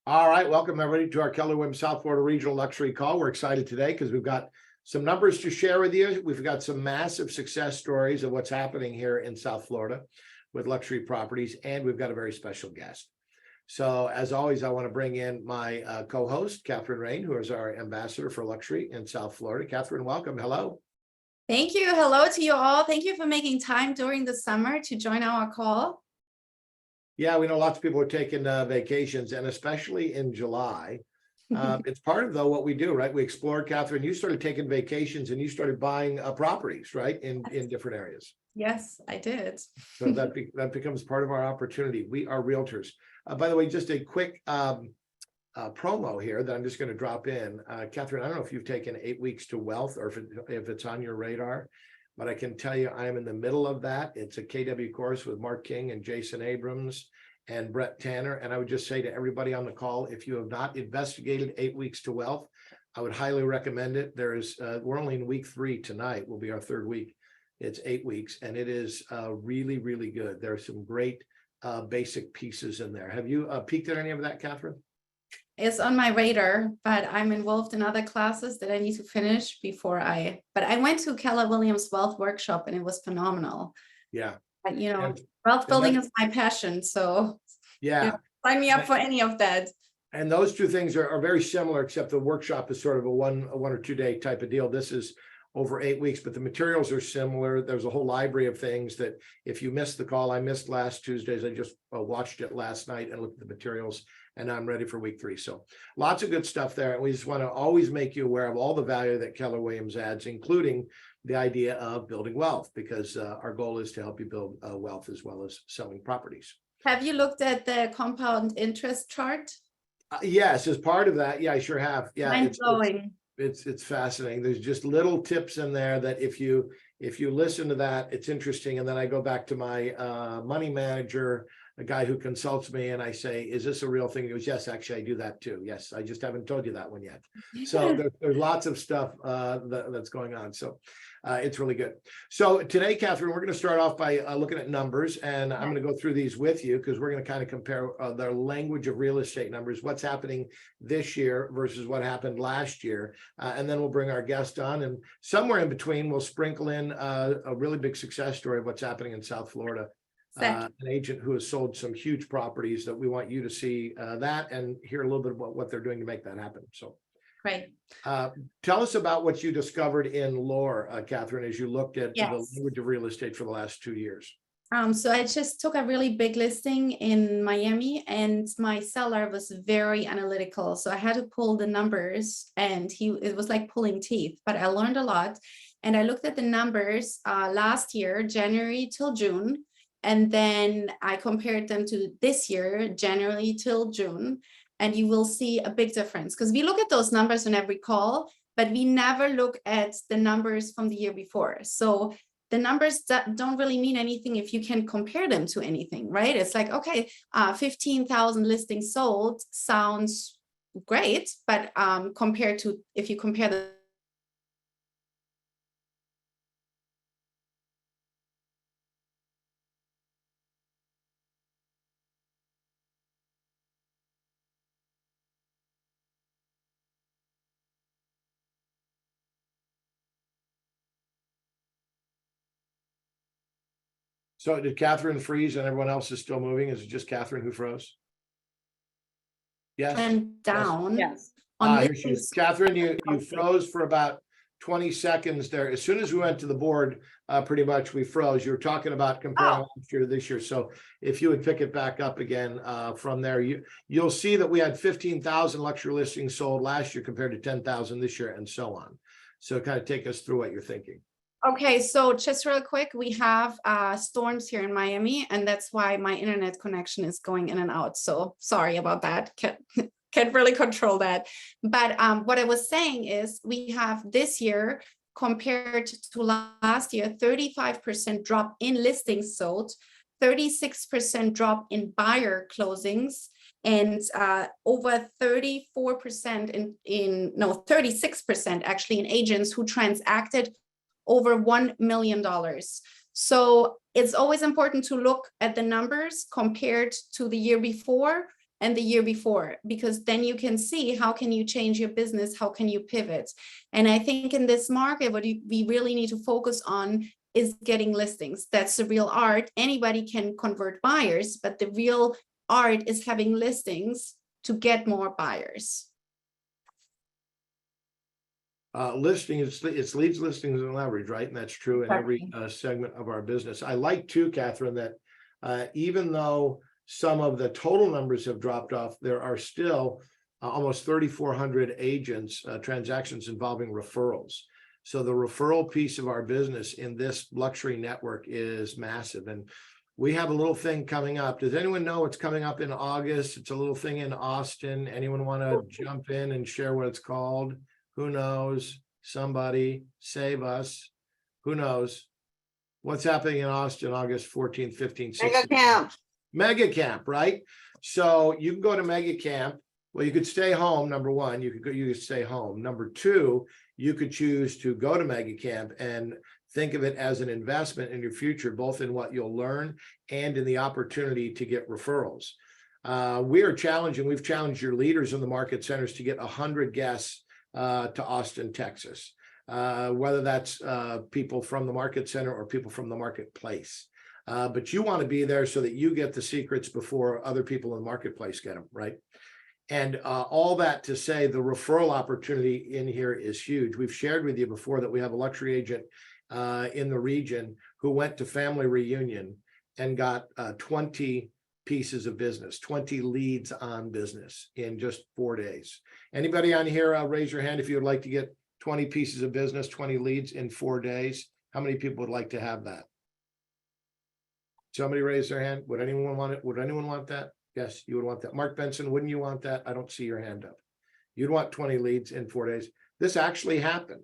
All right, welcome everybody to our Keller Williams South Florida Regional Luxury Call. We're excited today because we've got some numbers to share with you. We've got some massive success stories of what's happening here in South Florida with luxury properties, and we've got a very special guest. So as always, I want to bring in my co-host, Catherine Rain, who is our ambassador for luxury in South Florida. Catherine, welcome. Hello. Thank you. Hello to you all. Thank you for making time during the summer to join our call. Yeah, we know lots of people are taking vacations, and especially in July. It's part of, though, what we do, right? We explore. Catherine, you started taking vacations and you started buying properties, right, in different areas. Yes, I did. So that becomes part of our opportunity. We are realtors. By the way, just a quick promo here that I'm just going to drop in. Catherine, I don't know if you've taken 8 weeks to wealth or if it's on your radar, but I can tell you I am in the middle of that. It's a KW course with Mark King and Jason Abrams and Brett Tanner. And I would just say to everybody on the call, if you have not investigated 8 weeks to wealth, I would highly recommend it. We're only in week 3 tonight, will be our third week. It's 8 weeks, and it is really, really good. There are some great basic pieces in there. Have you peeked at any of that, Catherine? It's on my radar, but I'm involved in other classes that I need to finish but I went to Keller Williams Wealth Workshop and it was phenomenal. Yeah. But, wealth building is my passion. So yeah, sign me up for any of that. And those two things are very similar, except the workshop is sort of a one or 2 day type of deal. This is over 8 weeks, but the materials are similar. There's a whole library of things that if you missed the call, I missed last Tuesdays. I just watched it last night and looked at the materials, and I'm ready for week 3. So lots of good stuff there. And we just want to always make you aware of all the value that Keller Williams adds, including the idea of building wealth, because our goal is to help you build wealth as well as selling properties. Have you looked at the compound interest chart? Yes, as part of that. Yeah, I sure have. Yeah, Mind-blowing. It's fascinating. There's just little tips in there that if you listen to that, it's interesting. And then I go back to my money manager, a guy who consults me, and I say, is this a real thing? He goes, yes, actually I do that too. Yes, I just haven't told you that one yet. So there's lots of stuff that's going on. So it's really good. So today, Catherine, we're going to start off by looking at numbers, and I'm going to go through these with you because we're going to kind of compare the language of real estate numbers, what's happening this year versus what happened last year. And then we'll bring our guest on, and somewhere in between, we'll sprinkle in a really big success story of what's happening in South Florida. An agent who has sold some huge properties that we want you to see that and hear a little bit about what they're doing to make that happen. So great. Tell us about what you discovered in lore, Catherine, as you looked at the language of real estate for the last 2 years. So I just took a really big listing in Miami, and my seller was very analytical. So I had to pull the numbers, and it was like pulling teeth, but I learned a lot. And I looked at the numbers last year, January till June. And then I compared them to this year, January till June, and you will see a big difference because we look at those numbers on every call, but we never look at the numbers from the year before. So the numbers don't really mean anything if you can compare them to anything, right? It's like, okay, 15,000 listings sold sounds great, but compared to if you compare the So did Catherine freeze and everyone else is still moving? Is it just Catherine who froze? Yes. and down. Yes. Here she is. Catherine, you froze for about 20 seconds there. As soon as we went to the board, pretty much we froze. You were talking about comparing last year to this year. So if you would pick it back up again from there, you'll see that we had 15,000 luxury listings sold last year compared to 10,000 this year, and so on. So kind of take us through what you're thinking. Okay, so just real quick, we have storms here in Miami, and that's why my internet connection is going in and out. So sorry about that. Can't really control that. But what I was saying is we have this year compared to last year, 35% drop in listings sold, 36% drop in buyer closings, and over 34% 36% actually in agents who transacted over $1 million. So it's always important to look at the numbers compared to the year before, and the year before, because then you can see how can you change your business, how can you pivot. And I think in this market, what we really need to focus on is getting listings. That's the real art. Anybody can convert buyers, but the real art is having listings to get more buyers. It's leads, listings, and leverage, right? And that's true in every segment of our business. I like too, Catherine, that even though some of the total numbers have dropped off, there are still almost 3,400 agents, transactions involving referrals. So the referral piece of our business in this luxury network is massive. And we have a little thing coming up. Does anyone know what's coming up in August? It's a little thing in Austin. Anyone want to jump in and share what it's called? Who knows? Somebody save us. Who knows? What's happening in Austin, August 14th, 15th, 16th? Mega camp. Mega camp, right? So you can go to mega camp. Well, you could stay home. Number one, you could stay home. Number two, you could choose to go to mega camp and think of it as an investment in your future, both in what you'll learn and in the opportunity to get referrals. We've challenged your leaders in the market centers to get 100 guests to Austin, Texas, whether that's people from the market center or people from the marketplace. But you want to be there so that you get the secrets before other people in the marketplace get them, right? And all that to say the referral opportunity in here is huge. We've shared with you before that we have a luxury agent in the region who went to family reunion and got 20 pieces of business, 20 leads on business in just 4 days. Anybody on here, raise your hand if you would like to get 20 pieces of business, 20 leads in 4 days. How many people would like to have that? Somebody raise their hand. Would anyone want it? Would anyone want that? Yes, you would want that. Mark Benson, wouldn't you want that? I don't see your hand up. You'd want 20 leads in 4 days. This actually happened,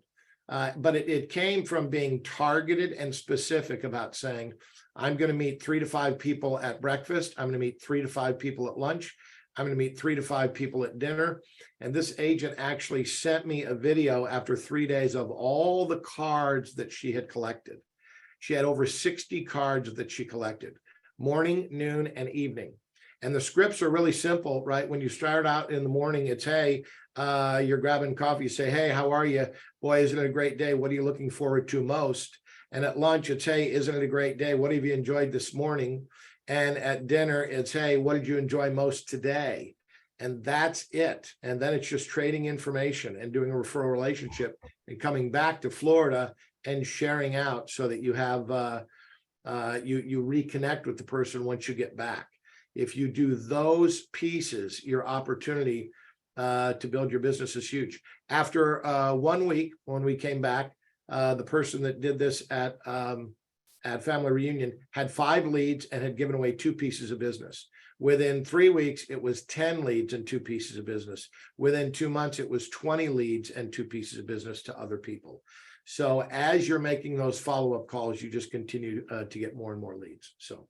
but it came from being targeted and specific about saying, I'm going to meet 3 to 5 people at breakfast. I'm going to meet 3 to 5 people at lunch. I'm going to meet 3 to 5 people at dinner. And this agent actually sent me a video after 3 days of all the cards that she had collected. She had over 60 cards that she collected, morning, noon, and evening. And the scripts are really simple, right? When you start out in the morning, it's, hey, you're grabbing coffee. You say, hey, how are you? Boy, isn't it a great day? What are you looking forward to most? And at lunch, it's, hey, isn't it a great day? What have you enjoyed this morning? And at dinner, it's, hey, what did you enjoy most today? And that's it. And then it's just trading information and doing a referral relationship and coming back to Florida and sharing out so that you have, you reconnect with the person once you get back. If you do those pieces, your opportunity to build your business is huge. After 1 week, when we came back, the person that did this at family reunion had 5 leads and had given away 2 pieces of business. Within 3 weeks, it was 10 leads and 2 pieces of business. Within 2 months, it was 20 leads and 2 pieces of business to other people. So as you're making those follow-up calls, you just continue to get more and more leads. So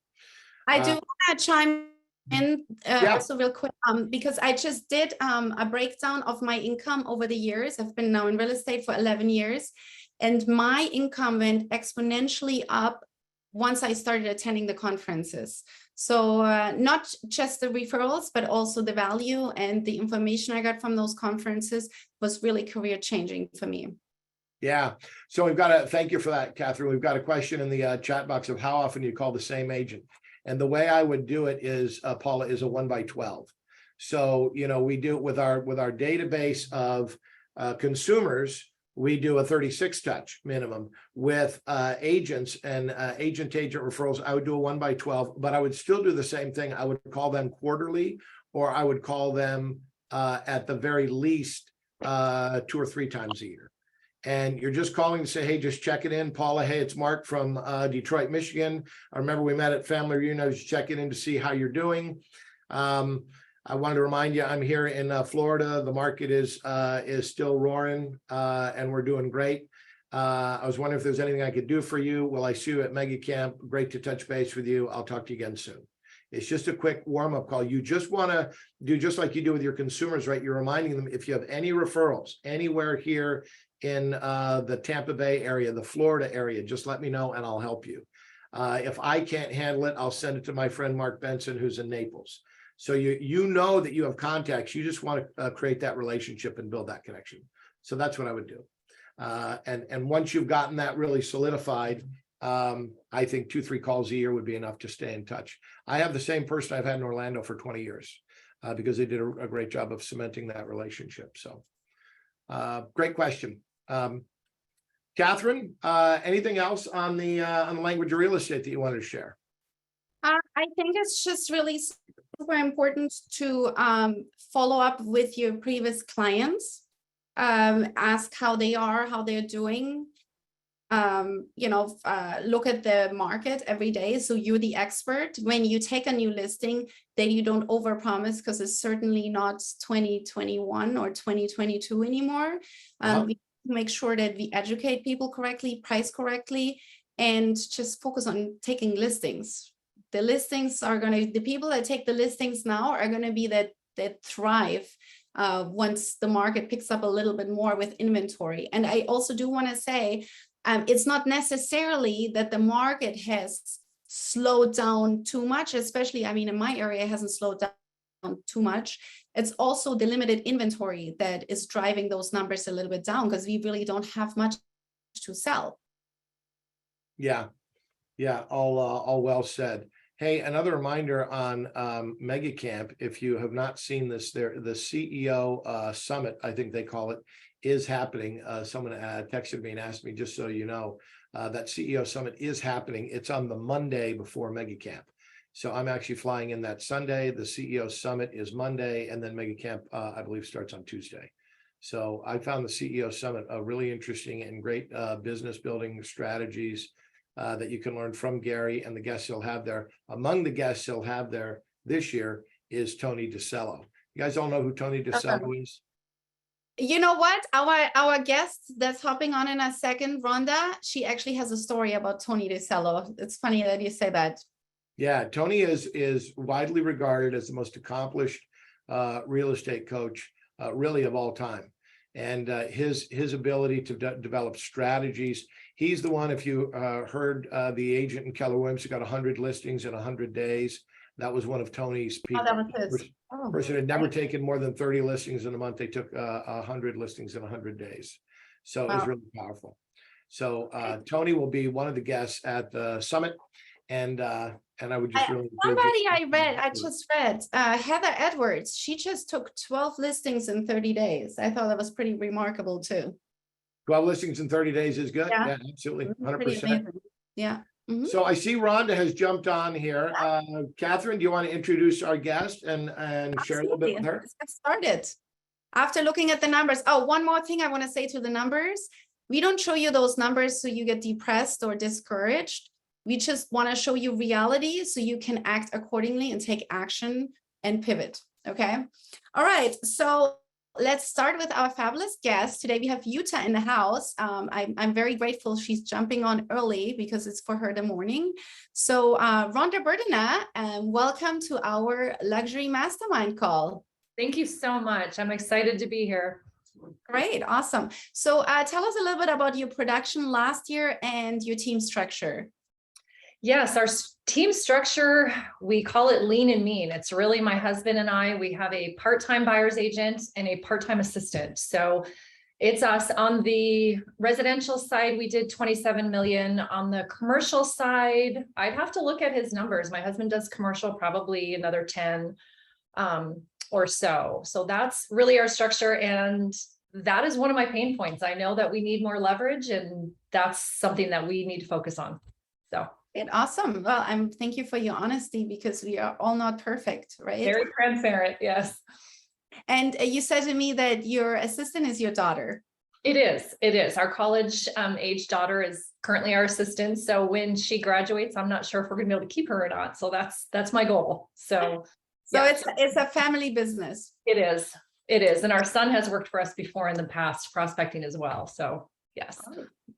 I do want to chime in Yeah. also real quick, because I just did a breakdown of my income over the years. I've been now in real estate for 11 years, and my income went exponentially up once I started attending the conferences. So not just the referrals, but also the value and the information I got from those conferences was really career changing for me. Yeah. So we've got to thank you for that, Catherine. We've got a question in the chat box of how often you call the same agent. And the way I would do it is, Paula, is a 1 by 12. So, you know, we do it with our database of consumers. We do a 36 touch minimum. With agents and agent referrals, I would do a 1 by 12, but I would still do the same thing. I would call them quarterly, or I would call them at the very least 2 or 3 times a year. And you're just calling to say, hey, just check it in. Paula, hey, it's Mark from Detroit, Michigan. I remember we met at family reunion. I was checking in to see how you're doing. I wanted to remind you, I'm here in Florida. The market is still roaring and we're doing great. I was wondering if there's anything I could do for you. Well, I see you at Mega Camp. Great to touch base with you. I'll talk to you again soon. It's just a quick warm-up call. You just want to do just like you do with your consumers, right? You're reminding them, if you have any referrals anywhere here in the Tampa Bay area, the Florida area, just let me know and I'll help you. If I can't handle it, I'll send it to my friend Mark Benson, who's in Naples. So you know that you have contacts. You just want to create that relationship and build that connection. So that's what I would do. And once you've gotten that really solidified, I think 2-3 calls a year would be enough to stay in touch. I have the same person I've had in Orlando for 20 years because they did a great job of cementing that relationship. So great question. Catherine, anything else on the language of real estate that you wanted to share? I think it's just really super important to follow up with your previous clients, ask how they are, how they're doing, look at the market every day. So you're the expert. When you take a new listing, then you don't overpromise, because it's certainly not 2021 or 2022 anymore. We make sure that we educate people correctly, price correctly, and just focus on taking listings. The listings are the people that take the listings now are going to be that thrive once the market picks up a little bit more with inventory. And I also do want to say, it's not necessarily that the market has slowed down too much, especially, I mean, in my area, it hasn't slowed down too much. It's also the limited inventory that is driving those numbers a little bit down, because we really don't have much to sell. Yeah, all well said. Hey, another reminder on Mega Camp, if you have not seen this, the CEO Summit, I think they call it, is happening. Someone texted me and asked me, just so you know, that CEO Summit is happening. It's on the Monday before Mega Camp. So I'm actually flying in that Sunday. The CEO Summit is Monday, and then Mega Camp, I believe, starts on Tuesday. So I found the CEO Summit really interesting and great business building strategies that you can learn from Gary and the guests he'll have there. Among the guests he'll have there this year is Tony DeCello. You guys all know who Tony DeCello is? You know what? Our guest that's hopping on in a second, Rhonda, she actually has a story about Tony DeCello. It's funny that you say that. Yeah, Tony is widely regarded as the most accomplished real estate coach, really, of all time. And his ability to develop strategies. He's the one, if you heard the agent in Keller Williams who got 100 listings in 100 days. That was one of Tony's people. Oh, that was his. Person had never taken more than 30 listings in a month. They took 100 listings in 100 days. So it was really powerful. So Tony will be one of the guests at the summit. And I would just really I just read Heather Edwards. She just took 12 listings in 30 days. I thought that was pretty remarkable too. 12 listings in 30 days is good. Yeah, absolutely. 100%. Yeah. Mm-hmm. So I see Rhonda has jumped on here. Catherine, do you want to introduce our guest and share a little bit with her? Let's get started. After looking at the numbers. Oh, one more thing I want to say to the numbers. We don't show you those numbers so you get depressed or discouraged. We just want to show you reality so you can act accordingly and take action and pivot. Okay. All right. So let's start with our fabulous guest. Today we have Yuta in the house. I'm very grateful she's jumping on early because it's for her the morning. So Rhonda Berdina, welcome to our luxury mastermind call. Thank you so much. I'm excited to be here. Great. Awesome. So tell us a little bit about your production last year and your team structure. Yes, our team structure, we call it lean and mean. It's really my husband and I. We have a part-time buyer's agent and a part-time assistant. So it's us. On the residential side, we did 27 million. On the commercial side, I'd have to look at his numbers. My husband does commercial, probably another 10 or so. So that's really our structure. And that is one of my pain points. I know that we need more leverage, and that's something that we need to focus on. So. Awesome. Well, thank you for your honesty, because we are all not perfect, right? Very transparent. Yes. And you said to me that your assistant is your daughter. It is. It is. Our college age daughter is currently our assistant. So when she graduates, I'm not sure if we're going to be able to keep her or not. So that's my goal. So yeah. It's a family business. It is. It is. And our son has worked for us before in the past, prospecting as well. So yes.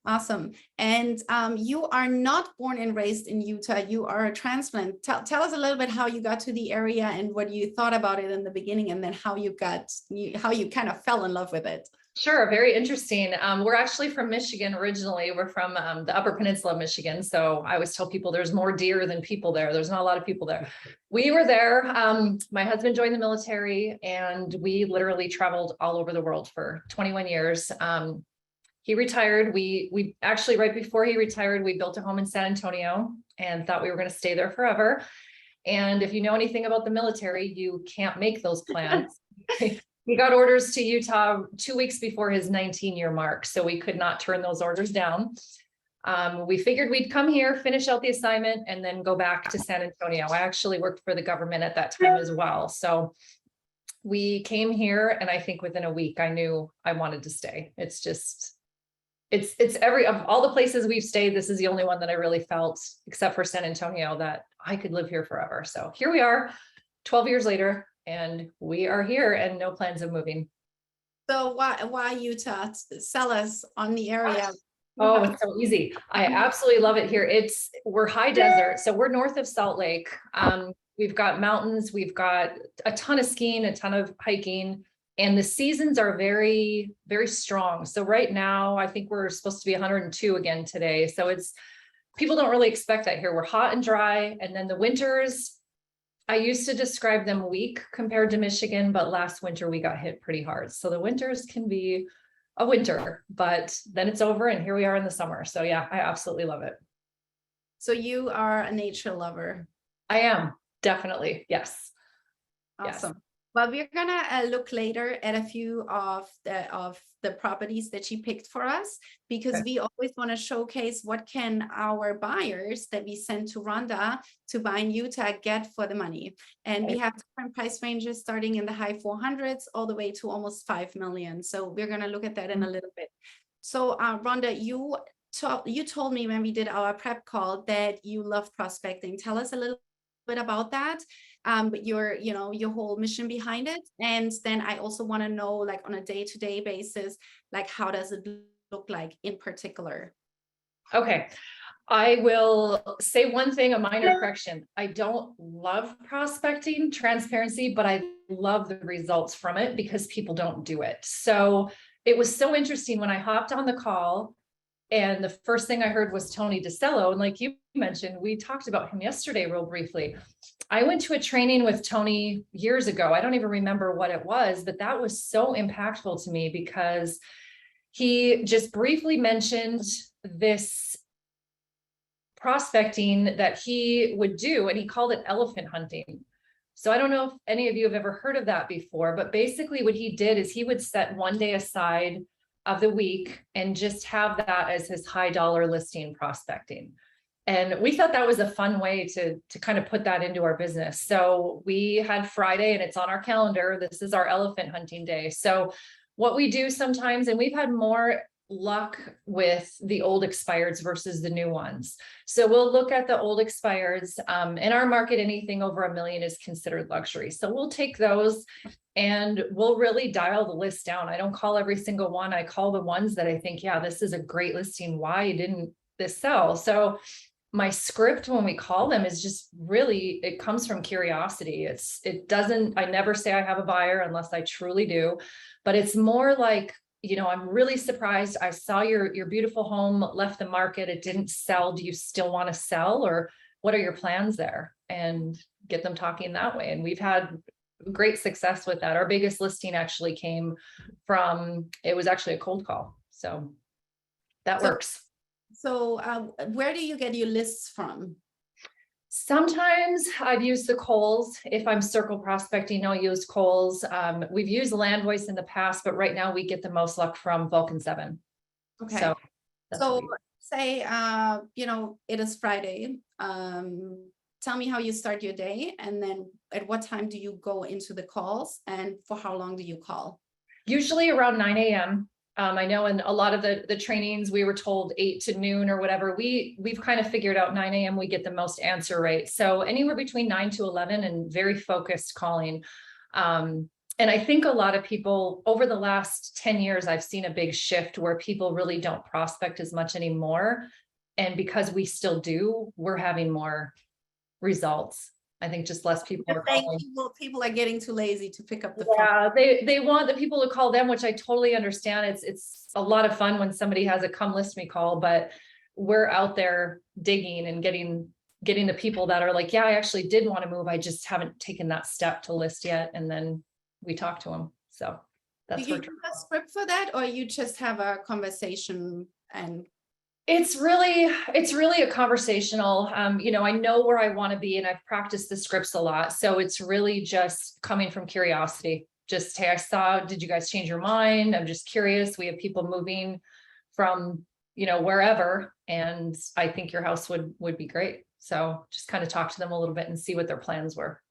Awesome. And you are not born and raised in Utah. You are a transplant. Tell us a little bit how you got to the area and what you thought about it in the beginning, and then how you kind of fell in love with it. Sure, very interesting. We're actually from Michigan originally. We're from the Upper Peninsula of Michigan. So I always tell people there's more deer than people there. There's not a lot of people there. We were there. My husband joined the military and we literally traveled all over the world for 21 years. He retired. We actually, right before he retired, we built a home in San Antonio and thought we were going to stay there forever. And if you know anything about the military, you can't make those plans. He got orders to Utah 2 weeks before his 19-year mark, so we could not turn those orders down. We figured we'd come here, finish out the assignment, and then go back to San Antonio. I actually worked for the government at that time as well. So we came here, and I think within a week, I knew I wanted to stay. It's just, it's every, of all the places we've stayed, this is the only one that I really felt, except for San Antonio, that I could live here forever. So here we are, 12 years later. And we are here and no plans of moving. So why Utah? Sell us on the area. Oh, it's so easy. I absolutely love it here. We're high desert. So we're north of Salt Lake. We've got mountains, we've got a ton of skiing, a ton of hiking, and the seasons are very, very strong. So right now, I think we're supposed to be 102 again today. So people don't really expect that here. We're hot and dry. And then the winters, I used to describe them weak compared to Michigan, but last winter we got hit pretty hard. So the winters can be a winter, but then it's over and here we are in the summer. So yeah, I absolutely love it. So you are a nature lover. I am, definitely. Yes. Awesome. Yes. Well, we're gonna look later at a few of the properties that you picked for us, because Okay. we always want to showcase what can our buyers that we send to Rhonda to buy in Utah get for the money. And we have different price ranges starting in the high 400s all the way to almost 5 million. So we're gonna look at that in a little bit. So Rhonda, you told me when we did our prep call that you love prospecting. Tell us a little bit about that. Your whole mission behind it. And then I also want to know, like, on a day-to-day basis, like, how does it look like in particular? Okay. I will say one thing, a minor correction. I don't love prospecting transparency, but I love the results from it because people don't do it. So it was so interesting when I hopped on the call and the first thing I heard was Tony DeCello. And like you mentioned, we talked about him yesterday real briefly. I went to a training with Tony years ago. I don't even remember what it was, but that was so impactful to me because he just briefly mentioned this prospecting that he would do, and he called it elephant hunting. So I don't know if any of you have ever heard of that before, but basically what he did is he would set one day aside of the week and just have that as his high dollar listing prospecting. And we thought that was a fun way to kind of put that into our business. So we had Friday, and it's on our calendar. This is our elephant hunting day. So what we do sometimes, and we've had more luck with the old expireds versus the new ones. So we'll look at the old expireds. In our market, anything over $1 million is considered luxury. So we'll take those and we'll really dial the list down. I don't call every single one. I call the ones that I think, yeah, this is a great listing. Why didn't this sell? So my script when we call them is just really, it comes from curiosity. I never say I have a buyer unless I truly do, but it's more like, I'm really surprised. I saw your beautiful home left the market. It didn't sell. Do you still want to sell, or what are your plans there? And get them talking that way. And we've had great success with that. Our biggest listing actually came from, it was actually a cold call. So that works. So where do you get your lists from? Sometimes I've used the Coles. If I'm circle prospecting, I'll use Coles. We've used Land Voice in the past, but right now we get the most luck from Vulcan 7. Okay. So what say, it is Friday. Tell me how you start your day, and then at what time do you go into the calls, and for how long do you call? Usually around 9 a.m. I know in a lot of the trainings, we were told 8 to noon or whatever. We've kind of figured out 9 a.m. we get the most answer rate. So anywhere between 9 to 11 and very focused calling. And I think a lot of people over the last 10 years, I've seen a big shift where people really don't prospect as much anymore. And because we still do, we're having more results. I think just less people You're are saying calling. people are getting too lazy to pick up the phone. Yeah, they want the people to call them, which I totally understand. It's a lot of fun when somebody has a come list me call, but we're out there digging and getting the people that are like, yeah, I actually did want to move. I just haven't taken that step to list yet. And then we talk to them. So Do that's you where give a script for that, or you just have a conversation and it's really a conversational, I know where I want to be and I've practiced the scripts a lot. So it's really just coming from curiosity. Just, hey, I saw, did you guys change your mind? I'm just curious. We have people moving from, wherever, and I think your house would be great. So just kind of talk to them a little bit and see what their plans were.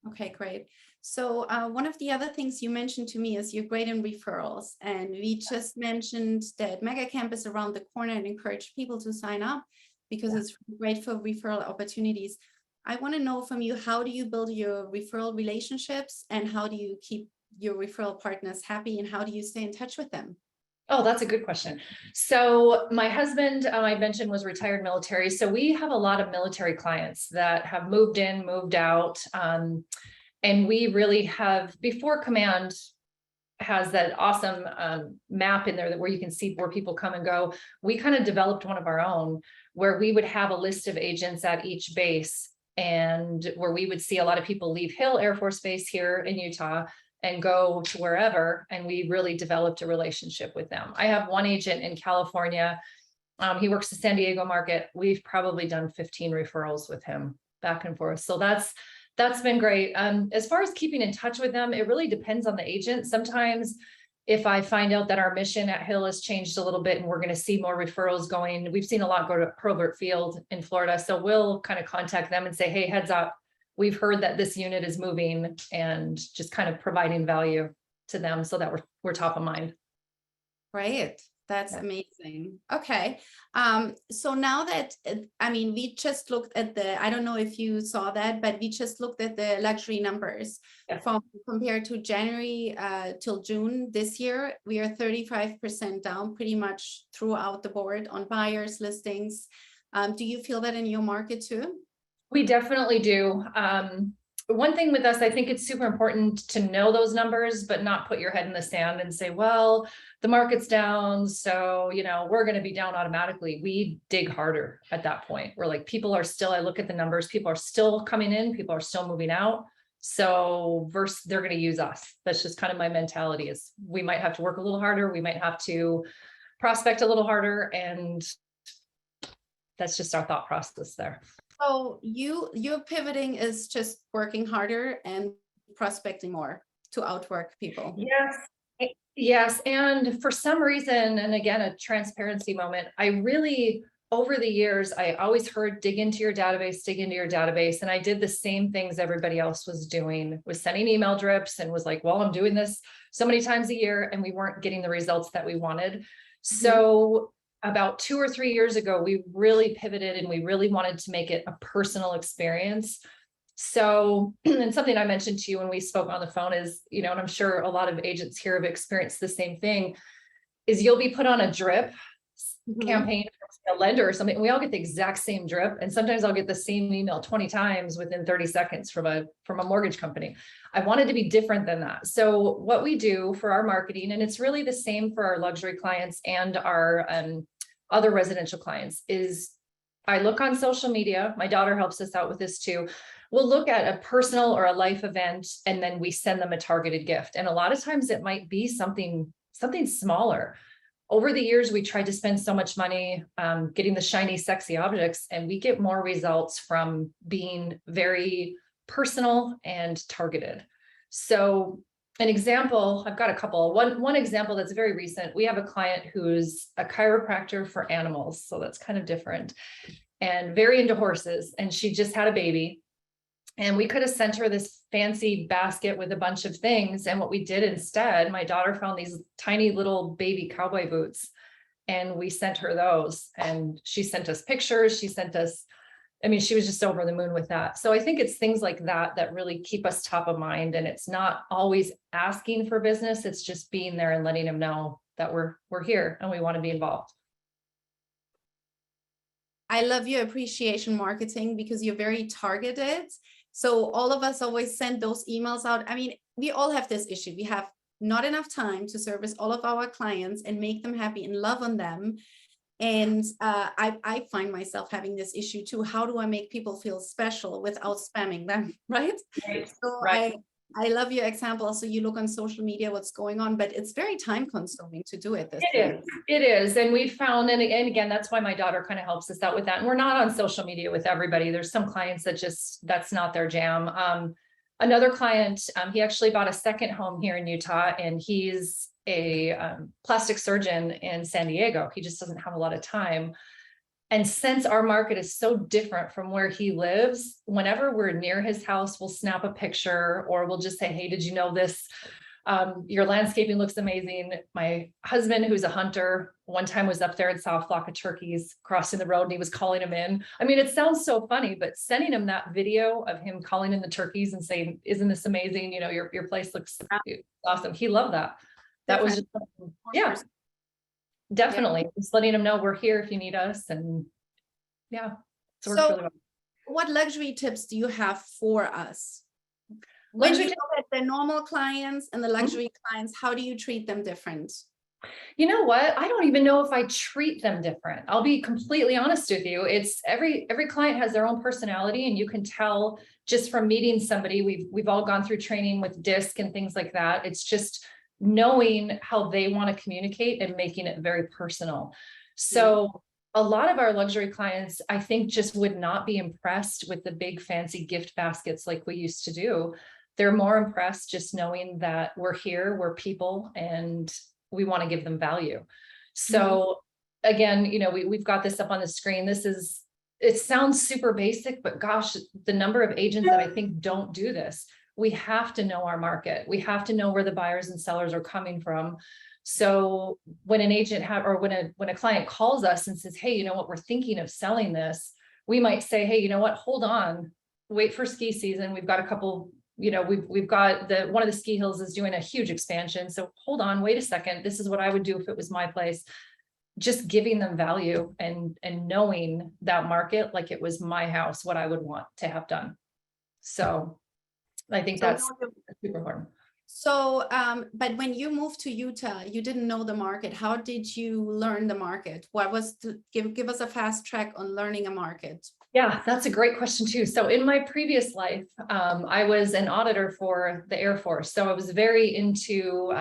okay, great. So one of the other things you mentioned to me is you're great in referrals. And we just mentioned that Mega Camp is around the corner and encourage people to sign up because it's great for referral opportunities. I want to know from you, how do you build your referral relationships and how do you keep your referral partners happy and how do you stay in touch with them? Oh, that's a good question. So my husband, I mentioned, was retired military. So we have a lot of military clients that have moved in, moved out. And we really have, before Command has that awesome map in there where you can see where people come and go, we kind of developed one of our own where we would have a list of agents at each base, and where we would see a lot of people leave Hill Air Force Base here in Utah and go to wherever. And we really developed a relationship with them. I have one agent in California. He works the San Diego market. We've probably done 15 referrals with him back and forth. So that's been great. As far as keeping in touch with them, it really depends on the agent. Sometimes if I find out that our mission at Hill has changed a little bit and we're going to see more referrals going, we've seen a lot go to Probert Field in Florida. So we'll kind of contact them and say, hey, heads up, we've heard that this unit is moving, and just kind of providing value to them so that we're top of mind. Great. That's amazing. Okay. So now that, we just looked at I don't know if you saw that, but we just looked at the luxury numbers from compared to January till June this year. We are 35% down pretty much throughout the board on buyers, listings. Do you feel that in your market too? We definitely do. One thing with us, I think it's super important to know those numbers, but not put your head in the sand and say, well, the market's down, so, we're going to be down automatically. We dig harder at that point. We're like, people are still, I look at the numbers, people are still coming in, people are still moving out. So they're going to use us. That's just kind of my mentality, is we might have to work a little harder. We might have to prospect a little harder. And that's just our thought process there. So your pivoting is just working harder and prospecting more to outwork people. Yes. And for some reason, and again, a transparency moment, I really, over the years, I always heard dig into your database. And I did the same things everybody else was doing, was sending email drips and was like, well, I'm doing this so many times a year, and we weren't getting the results that we wanted. So about 2 or 3 years ago, we really pivoted and we really wanted to make it a personal experience. So, and something I mentioned to you when we spoke on the phone is, and I'm sure a lot of agents here have experienced the same thing, is you'll be put on a drip campaign, a lender or something. We all get the exact same drip. And sometimes I'll get the same email 20 times within 30 seconds from a mortgage company. I wanted to be different than that. So what we do for our marketing, and it's really the same for our luxury clients and our other residential clients, is I look on social media. My daughter helps us out with this too. We'll look at a personal or a life event, and then we send them a targeted gift. And a lot of times it might be something smaller. Over the years, we tried to spend so much money getting the shiny, sexy objects, and we get more results from being very personal and targeted. So an example, I've got a couple. One example that's very recent. We have a client who's a chiropractor for animals, so that's kind of different, and very into horses. And she just had a baby. And we could have sent her this fancy basket with a bunch of things. And what we did instead, my daughter found these tiny little baby cowboy boots, and we sent her those. And she sent us pictures. She was just over the moon with that. So I think it's things like that that really keep us top of mind. And it's not always asking for business. It's just being there and letting them know that we're here and we want to be involved. I love your appreciation marketing because you're very targeted So all of us always send those emails out. I mean, we all have this issue. We have not enough time to service all of our clients and make them happy and love on them. And I find myself having this issue too. How do I make people feel special without spamming them, right? So Right. I love your example. So you look on social media, what's going on, but it's very time consuming to do it this way. It is. And we found, and again, that's why my daughter kind of helps us out with that. And we're not on social media with everybody. There's some clients that that's not their jam. Another client, he actually bought a second home here in Utah, and he's a plastic surgeon in San Diego. He just doesn't have a lot of time. And since our market is so different from where he lives, whenever we're near his house, we'll snap a picture, or we'll just say, hey, did you know this? Your landscaping looks amazing. My husband, who's a hunter, one time was up there and saw a flock of turkeys crossing the road, and he was calling them in. I mean, it sounds so funny, but sending him that video of him calling in the turkeys and saying, isn't this amazing? You know, your place looks awesome. He loved that. That was just, yeah, definitely. Just letting him know we're here if you need us. And yeah. So really well. What luxury tips do you have for us? When you look at the normal clients and the luxury clients, how do you treat them different? You know what? I don't even know if I treat them different. I'll be completely honest with you. It's every client has their own personality, and you can tell just from meeting somebody. We've all gone through training with DISC and things like that. It's just knowing how they want to communicate and making it very personal. So a lot of our luxury clients, I think, just would not be impressed with the big fancy gift baskets like we used to do. They're more impressed just knowing that we're here, we're people, and we want to give them value. So again, you know, we've got this up on the screen. It sounds super basic, but gosh, the number of agents that I think don't do this. We have to know our market. We have to know where the buyers and sellers are coming from. So when an agent when a client calls us and says, hey, you know what, we're thinking of selling this, we might say, hey, you know what, hold on, wait for ski season. We've got a couple, you know, we've got one of the ski hills is doing a huge expansion. So hold on, wait a second. This is what I would do if it was my place. Just giving them value and knowing that market like it was my house, what I would want to have done. So I think that's super important. So, but when you moved to Utah, you didn't know the market. How did you learn the market? What was give us a fast track on learning a market? Yeah, that's a great question too. So in my previous life, I was an auditor for the Air Force. So I was very into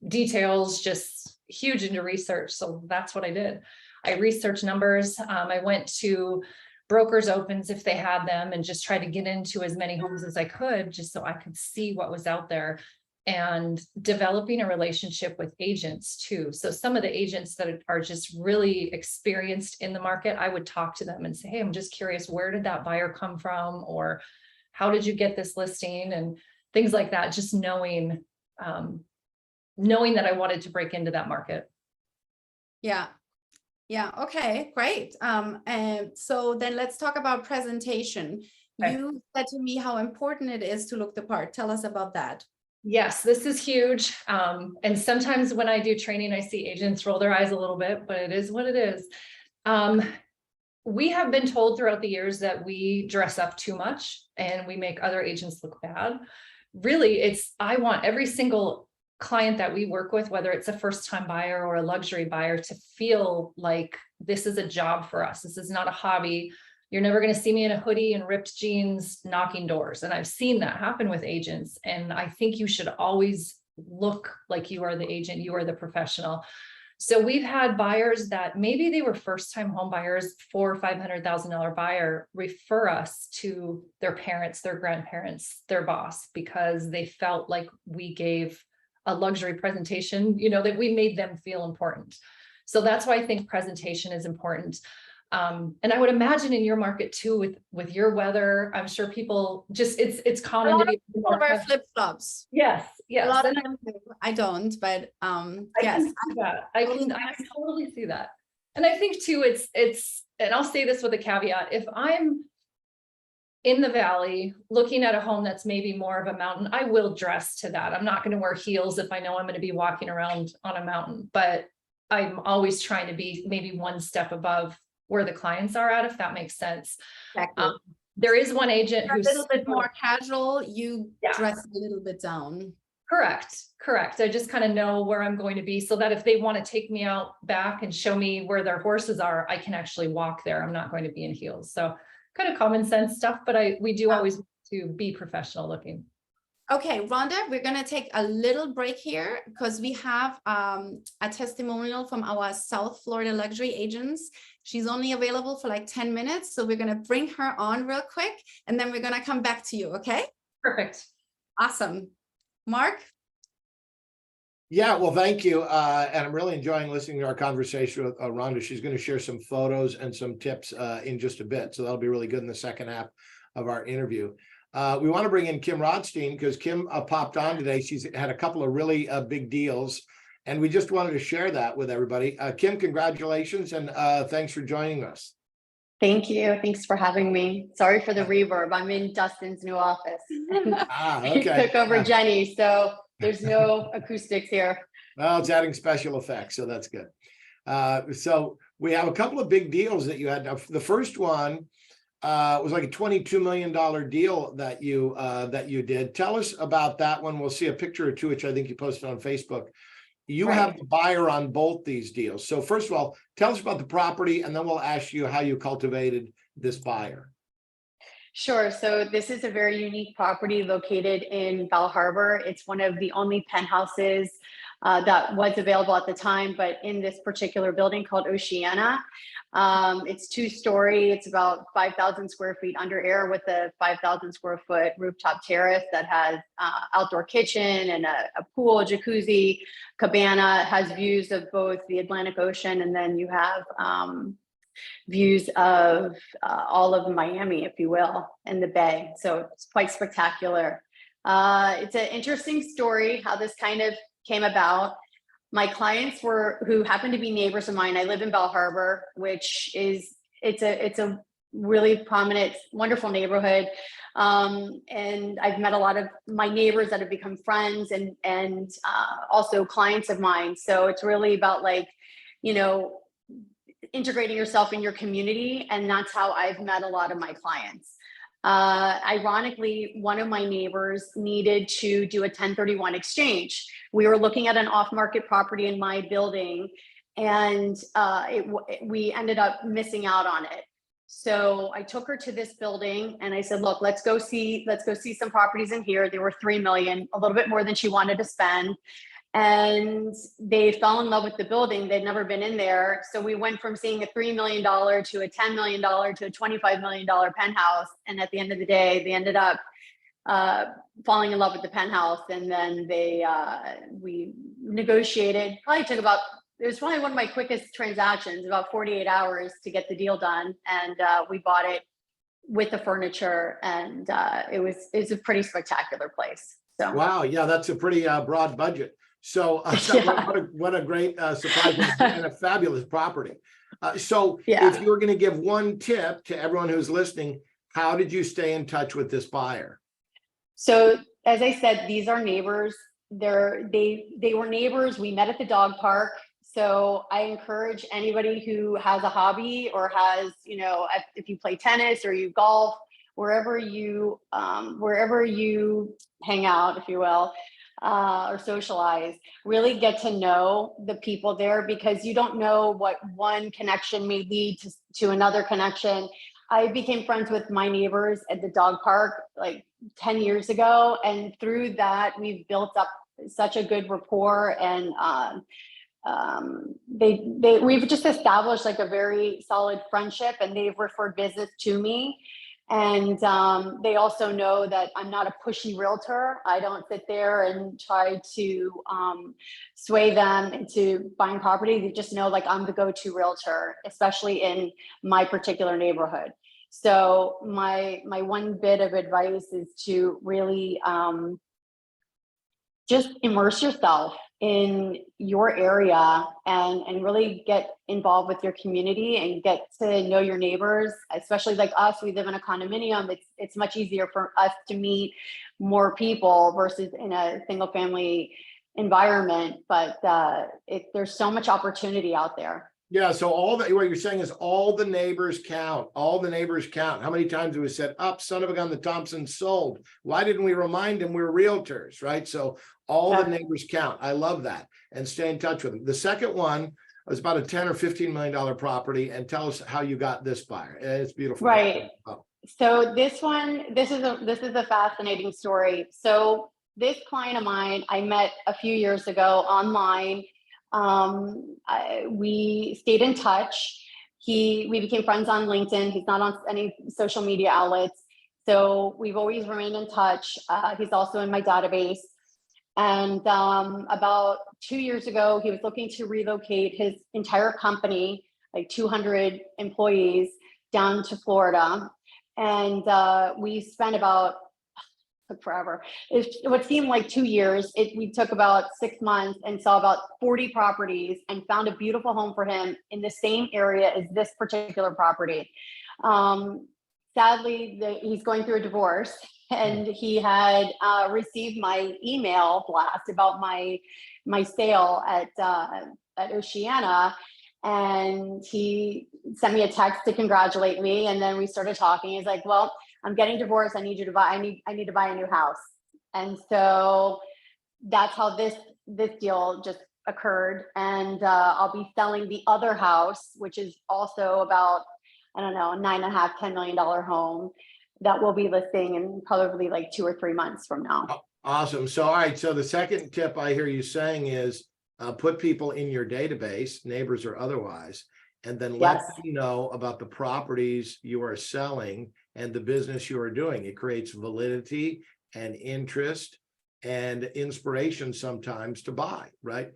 details, just huge into research. So that's what I did. I researched numbers. I went to brokers opens if they had them and just tried to get into as many homes as I could, just so I could see what was out there, and developing a relationship with agents too. So some of the agents that are just really experienced in the market, I would talk to them and say, hey, I'm just curious, where did that buyer come from? Or how did you get this listing? And things like that, just knowing that I wanted to break into that market. Yeah. Yeah. Okay, great. And so then let's talk about presentation. Okay. You said to me how important it is to look the part. Tell us about that. Yes, this is huge. And sometimes when I do training, I see agents roll their eyes a little bit, but it is what it is. We have been told throughout the years that we dress up too much and we make other agents look bad. Really, I want every single client that we work with, whether it's a first-time buyer or a luxury buyer, to feel like this is a job for us. This is not a hobby. You're never going to see me in a hoodie and ripped jeans knocking doors. And I've seen that happen with agents. And I think you should always look like you are the agent, you are the professional. So we've had buyers that maybe they were first-time home buyers, $400,000 or $500,000 buyer, refer us to their parents, their grandparents, their boss, because they felt like we gave a luxury presentation, you know, that we made them feel important. So that's why I think presentation is important. And I would imagine in your market too, with your weather, I'm sure people just, it's common to be wear flip-flops. Yes. A lot of them do. I don't, but yes. I totally see that. And I think too, it's, and I'll say this with a caveat, if I'm in the valley looking at a home that's maybe more of a mountain, I will dress to that. I'm not going to wear heels if I know I'm going to be walking around on a mountain, but I'm always trying to be maybe one step above where the clients are at, if that makes sense. Exactly. There is one agent A who's little bit more casual, you Yeah. dress a little bit down. Correct. I just kind of know where I'm going to be so that if they want to take me out back and show me where their horses are, I can actually walk there. I'm not going to be in heels. So kind of common sense stuff, but we do always want to be professional looking. Okay, Rhonda, we're gonna take a little break here because we have a testimonial from our South Florida luxury agents. She's only available for like 10 minutes. So we're gonna bring her on real quick and then we're gonna come back to you, okay? Perfect. Awesome. Mark? Yeah, well, thank you. And I'm really enjoying listening to our conversation with Rhonda. She's going to share some photos and some tips in just a bit. So that'll be really good in the second half of our interview. We want to bring in Kim Rodstein because Kim popped on today. She's had a couple of really big deals, and we just wanted to share that with everybody. Kim, congratulations, and thanks for joining us. Thank you. Thanks for having me. Sorry for the reverb. I'm in Dustin's new office. He Okay. took over Jenny, so there's no acoustics here. Well, it's adding special effects, so that's good. So we have a couple of big deals that you had. The first one was like a $22 million deal that you did. Tell us about that one. We'll see a picture or two, which I think you posted on Facebook. You Right. have the buyer on both these deals. So first of all, tell us about the property, and then we'll ask you how you cultivated this buyer. Sure. So this is a very unique property located in Bal Harbor. It's one of the only penthouses that was available at the time, but in this particular building called Oceana. It's 2-story. It's about 5,000 square feet under air with a 5,000 square foot rooftop terrace that has outdoor kitchen and a pool, jacuzzi, cabana. It has views of both the Atlantic Ocean, and then you have views of all of Miami, if you will, and the Bay. So it's quite spectacular. It's an interesting story how this kind of came about. My clients who happen to be neighbors of mine. I live in Bal Harbor, which is it's a really prominent, wonderful neighborhood. And I've met a lot of my neighbors that have become friends and also clients of mine. So it's really about integrating yourself in your community. And that's how I've met a lot of my clients. Ironically, one of my neighbors needed to do a 1031 exchange. We were looking at an off-market property in my building, and we ended up missing out on it. So I took her to this building and I said, look, let's go see some properties in here. They were 3 million, a little bit more than she wanted to spend. And they fell in love with the building. They'd never been in there. So we went from seeing a $3 million to a $10 million to a $25 million penthouse. And at the end of the day, they ended up falling in love with the penthouse. And then we negotiated. It was probably one of my quickest transactions, about 48 hours to get the deal done. And we bought it with the furniture, and it's a pretty spectacular place. So Wow, yeah, that's a pretty broad budget. So Yeah. what a great surprise and a fabulous property. So Yeah. if you were going to give one tip to everyone who's listening, how did you stay in touch with this buyer? So as I said, these are neighbors. They were neighbors. We met at the dog park. So I encourage anybody who has a hobby or has, if you play tennis or you golf, wherever you hang out, if you will, or socialize, really get to know the people there, because you don't know what one connection may lead to another connection. I became friends with my neighbors at the dog park like 10 years ago. And through that, we've built up such a good rapport, and we've just established like a very solid friendship, and they've referred business to me. And they also know that I'm not a pushy realtor. I don't sit there and try to sway them into buying property. They just know like I'm the go-to realtor, especially in my particular neighborhood. So my one bit of advice is to really just immerse yourself in your area and really get involved with your community and get to know your neighbors, especially like us. We live in a condominium. It's much easier for us to meet more people versus in a single family environment. But there's so much opportunity out there. Yeah, so what you're saying is all the neighbors count, all the neighbors count. How many times it was said, up, son of a gun, the Thompson sold. Why didn't we remind them we're realtors, right? So all the neighbors count. I love that. And stay in touch with them. The second one was about a 10 or $15 million property. And tell us how you got this buyer. It's beautiful. Right. Oh, So this is a fascinating story. So this client of mine, I met a few years ago online. We stayed in touch. We became friends on LinkedIn. He's not on any social media outlets. So we've always remained in touch. He's also in my database. And about 2 years ago, he was looking to relocate his entire company, like 200 employees, down to Florida. And we spent about, took forever. It would seem like 2 years. We took about 6 months and saw about 40 properties and found a beautiful home for him in the same area as this particular property. Sadly, he's going through a divorce, and he had received my email blast about my sale at Oceana. And he sent me a text to congratulate me. And then we started talking. He's like, well, I'm getting divorced. I need you to buy, I need to buy a new house. And so that's how this deal just occurred. And I'll be selling the other house, which is also about, I don't know, $9.5, $10 million home that we'll be listing in probably like 2 or 3 months from now. awesome. So, all right. So the second tip I hear you saying is put people in your database, neighbors or otherwise, and then let Yes. them know about the properties you are selling and the business you are doing. It creates validity and interest and inspiration sometimes to buy, right?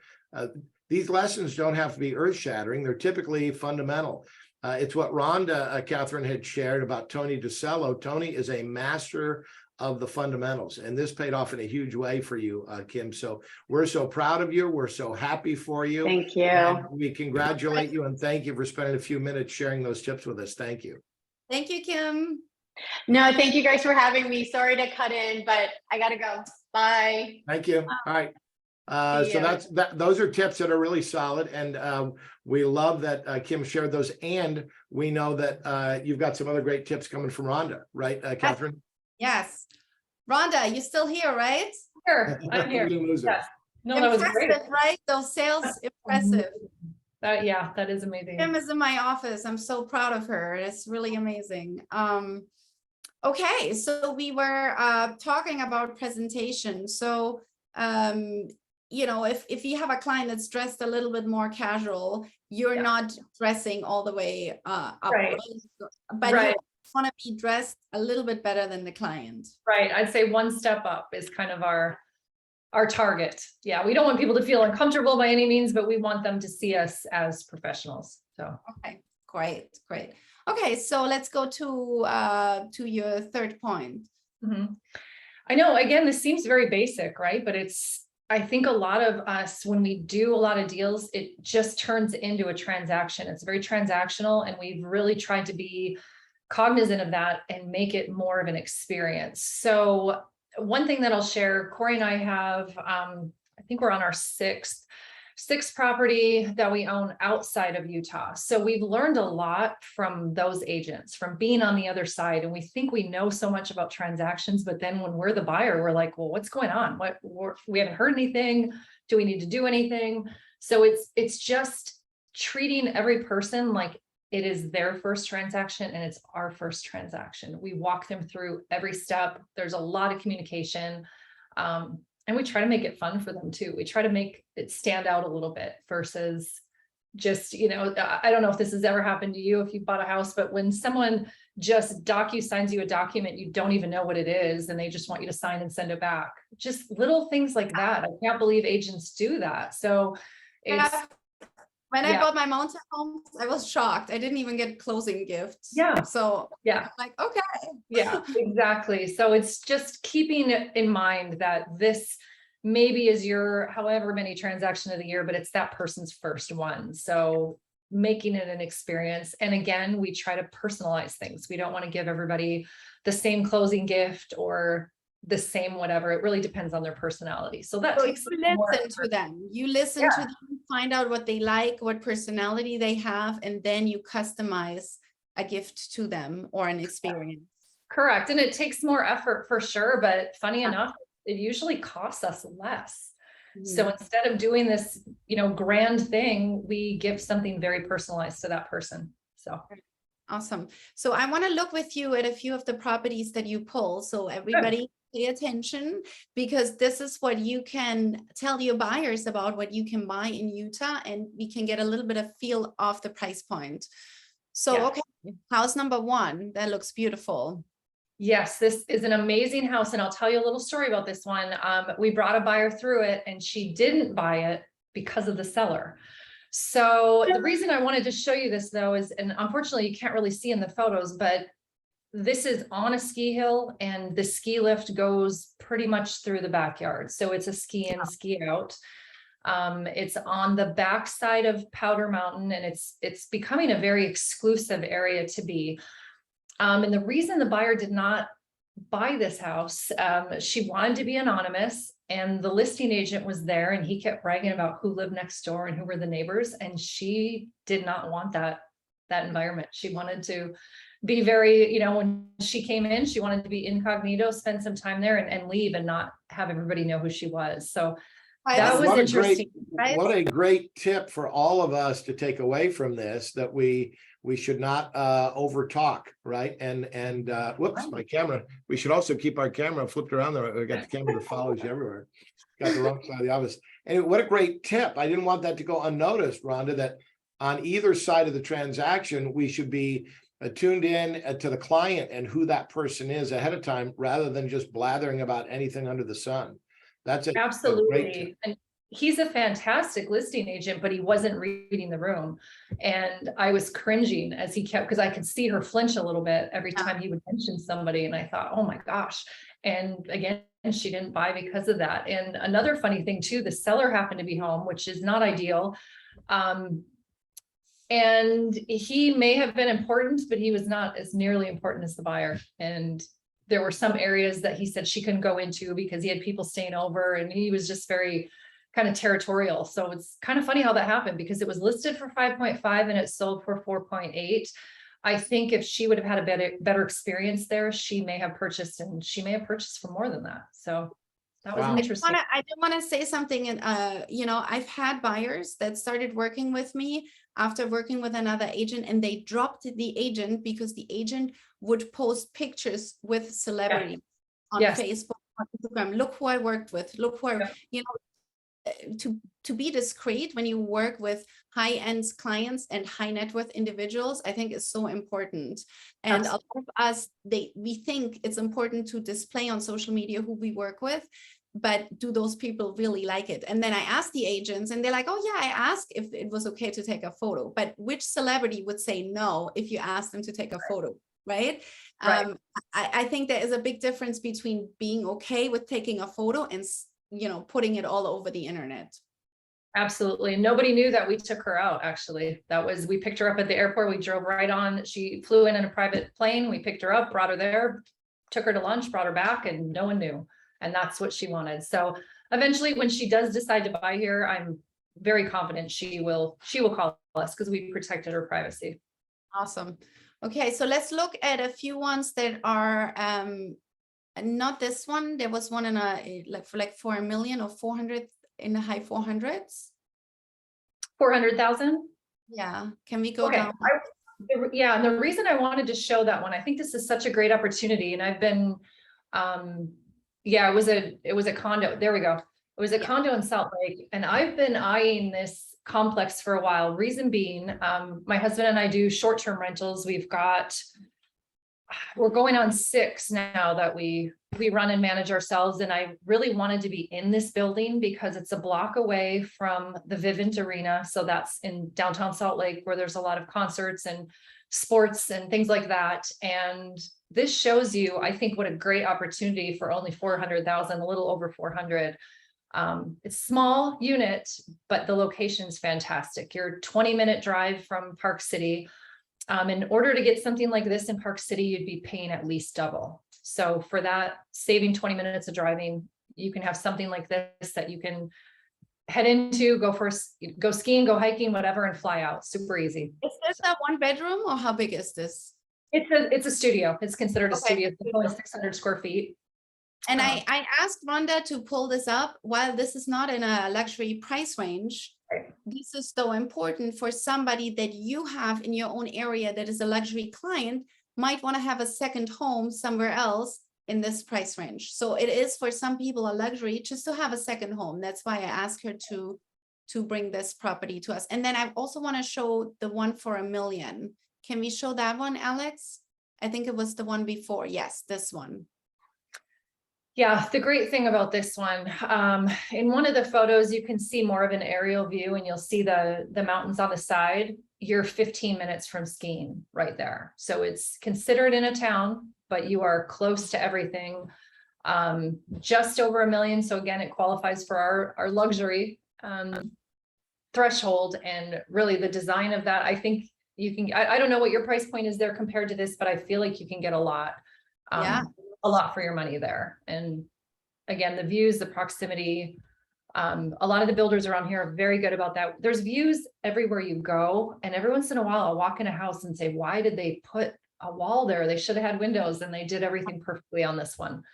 These lessons don't have to be earth-shattering. They're typically fundamental. It's what Rhonda, Catherine had shared about Tony DeCello. Tony is a master of the fundamentals, and this paid off in a huge way for you, Kim. So we're so proud of you. We're so happy for you. Thank you. And we congratulate you and thank you for spending a few minutes sharing those tips with us. Thank you. Thank you, Kim. No, thank you guys for having me. Sorry to cut in, but I gotta go. Bye. Thank you. All right. See So ya. those are tips that are really solid, and we love that Kim shared those, and we know that you've got some other great tips coming from Rhonda, right, Catherine? Yes. Rhonda, you still here, right? Here, I'm here. We didn't lose her. Yes. No, that was great. Impressive, right? Those sales, impressive. Yeah, that is amazing. Kim is in my office. I'm so proud of her. It's really amazing. Okay, so we were talking about presentation. So you know, if you have a client that's dressed a little bit more casual, you're not dressing all the way up, Right. but Right. you want to be dressed a little bit better than the client. Right. I'd say one step up is kind of our target. Yeah. We don't want people to feel uncomfortable by any means, but we want them to see us as professionals. So. Okay, great. Okay, so let's go to your third point. Mm-hmm. I know, again, this seems very basic, right? But I think a lot of us, when we do a lot of deals, it just turns into a transaction. It's very transactional, and we've really tried to be cognizant of that and make it more of an experience. So one thing that I'll share, Corey and I have, I think we're on our sixth property that we own outside of Utah. So we've learned a lot from those agents, from being on the other side. And we think we know so much about transactions, but then when we're the buyer, we're like, well, what's going on? We haven't heard anything. Do we need to do anything? So it's just treating every person like it is their first transaction and it's our first transaction. We walk them through every step. There's a lot of communication. And we try to make it fun for them too. We try to make it stand out a little bit versus just, you know, I don't know if this has ever happened to you if you bought a house, but when someone just signs you a document, you don't even know what it is, and they just want you to sign and send it back. Just little things like that. I can't believe agents do that. So it's, when I bought my mountain homes, I was shocked. I didn't even get closing gifts. Yeah. So yeah. I'm like, okay. Yeah, exactly. So it's just keeping in mind that this maybe is your however many transaction of the year, but it's that person's first one. So making it an experience. And again, we try to personalize things. We don't want to give everybody the same closing gift or the same, whatever. It really depends on their personality. So that So takes you some more listen to them. You listen to them, find out what they like, what personality they have, and then you customize a gift to them or an experience. Correct. And it takes more effort for sure, but funny Yeah. enough, it usually costs us less. Mhm. So instead of doing this, grand thing, we give something very personalized to that person. So Awesome. So I want to look with you at a few of the properties that you pull. So everybody pay attention, because this is what you can tell your buyers about what you can buy in Utah, and we can get a little bit of feel of the price point. So, Yeah. okay, house number 1, that looks beautiful. yes, this is an amazing house. And I'll tell you a little story about this one. We brought a buyer through it and she didn't buy it because of the seller. So the reason I wanted to show you this though is, and unfortunately you can't really see in the photos, but this is on a ski hill and the ski lift goes pretty much through the backyard. So it's a ski in, ski out. It's on the backside of Powder Mountain, and it's becoming a very exclusive area to be. And the reason the buyer did not buy this house, she wanted to be anonymous, and the listing agent was there and he kept bragging about who lived next door and who were the neighbors. And she did not want that environment. She wanted to be very, when she came in, she wanted to be incognito, spend some time there and leave and not have everybody know who she was. So that was interesting. What a great tip for all of us to take away from this, that we should not over talk, right? And whoops, my camera. We should also keep our camera flipped around there. We got the camera that follows you everywhere. Got the wrong side of the office. Anyway, what a great tip. I didn't want that to go unnoticed, Rhonda, that on either side of the transaction, we should be tuned in to the client and who that person is ahead of time, rather than just blathering about anything under the sun. That's Absolutely. And he's a fantastic listing agent, but he wasn't reading the room. And I was cringing as he kept, because I could see her flinch a little bit every time he would mention somebody. And I thought, oh my gosh. And again, she didn't buy because of that. And another funny thing too, the seller happened to be home, which is not ideal. And he may have been important, but he was not as nearly important as the buyer. And there were some areas that he said she couldn't go into because he had people staying over, and he was just very kind of territorial. So it's kind of funny how that happened, because it was listed for 5.5 and it sold for 4.8. I think if she would have had a better experience there, she may have purchased, and she may have purchased for more than that. So that was interesting. I do want to say something. And I've had buyers that started working with me after working with another agent, and they dropped the agent because the agent would post pictures with celebrities on Facebook, on Instagram. Look who I worked with. Look who to be discreet when you work with high-end clients and high net worth individuals, I think is so important. And a lot of us, we think it's important to display on social media who we work with, but do those people really like it? And then I asked the agents and they're like, oh yeah, I asked if it was okay to take a photo, but which celebrity would say no if you ask them to take a photo, right? I think there is a big difference between being okay with taking a photo and putting it all over the internet. Absolutely. Nobody knew that we took her out. Actually, we picked her up at the airport. We drove right on. She flew in a private plane. We picked her up, brought her there, took her to lunch, brought her back, and no one knew. And that's what she wanted. So eventually when she does decide to buy here, I'm very confident she will call us, because we protected her privacy. Awesome. Okay. So let's look at a few ones that are, not this one. There was one for $1 million or 400 in the high 400s. 400,000. Yeah. Can we go down? Yeah. And the reason I wanted to show that one, I think this is such a great opportunity. And I've been, it was a condo. There we go. It was a condo in Salt Lake. And I've been eyeing this complex for a while. Reason being, my husband and I do short-term rentals. We're going on 6 now that we run and manage ourselves. And I really wanted to be in this building because it's a block away from the Vivint Arena. So that's in downtown Salt Lake, where there's a lot of concerts and sports and things like that. And this shows you, I think, what a great opportunity for only 400,000, a little over 400. It's small unit, but the location's fantastic. You're 20-minute drive from Park City. In order to get something like this in Park City, you'd be paying at least double. So for that, saving 20 minutes of driving, you can have something like this that you can head into, go skiing, go hiking, whatever, and fly out. Super easy. Is this a 1 bedroom or how big is this? It's a studio. It's considered a Okay. studio. It's only 600 square feet. And I asked Rhonda to pull this up. While this is not in a luxury price range, Right. this is so important for somebody that you have in your own area that is a luxury client, might want to have a second home somewhere else in this price range. So it is for some people a luxury just to have a second home. That's why I asked her to bring this property to us. And then I also want to show the one for $1 million. Can we show that one, Alex? I think it was the one before. Yes, this one. Yeah, the great thing about this one, in one of the photos, you can see more of an aerial view and you'll see the mountains on the side. You're 15 minutes from skiing right there. So it's considered in a town, but you are close to everything. Just over $1 million. So again, it qualifies for our luxury threshold. And really the design of that, I think you can, I don't know what your price point is there compared to this, but I feel like you can get a lot. Yeah. A lot for your money there. And again, the views, the proximity, a lot of the builders around here are very good about that. There's views everywhere you go. And every once in a while, I'll walk in a house and say, why did they put a wall there? They should have had windows, and they did everything perfectly on this one.